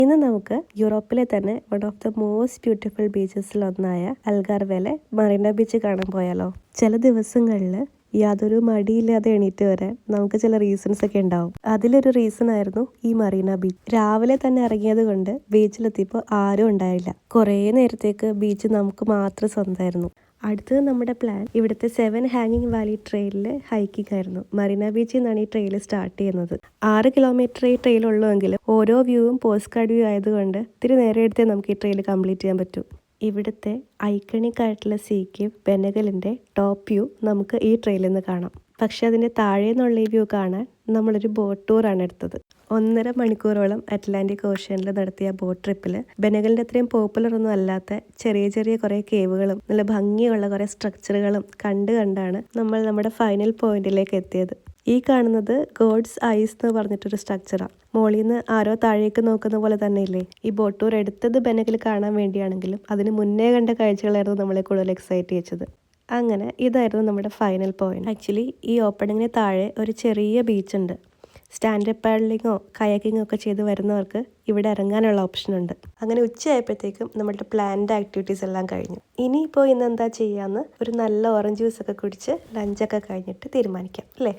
ഇന്ന് നമുക്ക് യൂറോപ്പിലെ തന്നെ one of the most beautiful ബീച്ചസിലൊന്നായ അൽഗാർവേലെ മറീന ബീച്ച് കാണാൻ പോയാലോ? ചില ദിവസങ്ങളിൽ യാതൊരു മടിയില്ലാതെ എണീറ്റ് വരാൻ നമുക്ക് ചില റീസൺസ് ഒക്കെ ഉണ്ടാവും. അതിലൊരു റീസൺ ആയിരുന്നു ഈ മറീന ബീച്ച്. രാവിലെ തന്നെ ഇറങ്ങിയത് കൊണ്ട് ബീച്ചിലെത്തിയപ്പോൾ ആരും ഉണ്ടായില്ല. കുറേ നേരത്തേക്ക് ബീച്ച് നമുക്ക് മാത്രം സ്വന്തമായിരുന്നു. അടുത്തത് നമ്മുടെ പ്ലാൻ ഇവിടുത്തെ 7 ഹാങ്ങിങ് വാലി ട്രെയിലിൽ ഹൈക്കിംഗ് ആയിരുന്നു. മറീന ബീച്ചിൽ നിന്നാണ് ഈ ട്രെയിൽ സ്റ്റാർട്ട് ചെയ്യുന്നത്. 6 കിലോമീറ്റർ ഈ ട്രെയിൽ ഉള്ളുവെങ്കിലും ഓരോ വ്യൂവും പോസ്റ്റ് കാർഡ് വ്യൂ ആയതുകൊണ്ട് ഇത്തിരി നേരം എടുത്തേ നമുക്ക് ഈ ട്രെയിൽ കംപ്ലീറ്റ് ചെയ്യാൻ പറ്റൂ. ഇവിടുത്തെ ഐക്കണിക് ആയിട്ടുള്ള സീ കേവ് ബെനഗലിൻ്റെ ടോപ്പ് വ്യൂ നമുക്ക് ഈ ട്രെയിലിൽ നിന്ന് കാണാം. പക്ഷെ അതിൻ്റെ താഴെ നിന്നുള്ള ഈ വ്യൂ കാണാൻ നമ്മളൊരു ബോട്ട് ടൂറാണ് എടുത്തത്. 1.5 മണിക്കൂറോളം അറ്റ്ലാന്റിക് ഓഷ്യനിൽ നടത്തിയ ബോട്ട് ട്രിപ്പിൽ ബെനഗലിൻ്റെ അത്രയും പോപ്പുലർ ഒന്നും അല്ലാത്ത ചെറിയ ചെറിയ കുറേ കേവുകളും നല്ല ഭംഗിയുള്ള കുറേ സ്ട്രക്ചറുകളും കണ്ടാണ് നമ്മൾ നമ്മുടെ ഫൈനൽ പോയിന്റിലേക്ക് എത്തിയത്. ഈ കാണുന്നത് ഗോഡ്സ് ഐസ് എന്ന് പറഞ്ഞിട്ടൊരു സ്ട്രക്ചറാണ്. മോളിൽ നിന്ന് ആരോ താഴേക്ക് നോക്കുന്ന പോലെ തന്നെ ഇല്ലേ? ഈ ബോട്ട് ടൂർ എടുത്തത് ബെനഗൽ കാണാൻ വേണ്ടിയാണെങ്കിലും അതിന് മുന്നേ കണ്ട കാഴ്ചകളായിരുന്നു നമ്മളെ കൂടുതൽ എക്സൈറ്റ് ചെയ്യിച്ചത്. അങ്ങനെ ഇതായിരുന്നു നമ്മുടെ ഫൈനൽ പോയിന്റ്. ആക്ച്വലി ഈ ഓപ്പണിങ്ങിന് താഴെ ഒരു ചെറിയ ബീച്ചുണ്ട്. സ്റ്റാൻഡപ്പ് പാഡ്ലിങ്ങോ കയാക്കിങ്ങോ ഒക്കെ ചെയ്ത് വരുന്നവർക്ക് ഇവിടെ ഇറങ്ങാനുള്ള ഓപ്ഷൻ ഉണ്ട്. അങ്ങനെ ഉച്ചയായപ്പോഴത്തേക്കും നമ്മളുടെ പ്ലാൻഡ് ആക്ടിവിറ്റീസ് എല്ലാം കഴിഞ്ഞു. ഇനിയിപ്പോൾ ഇന്ന് എന്താ ചെയ്യാമെന്ന് ഒരു നല്ല ഓറഞ്ച് ജ്യൂസ് ഒക്കെ കുടിച്ച് ലഞ്ചൊക്കെ കഴിഞ്ഞിട്ട് തീരുമാനിക്കാം അല്ലേ?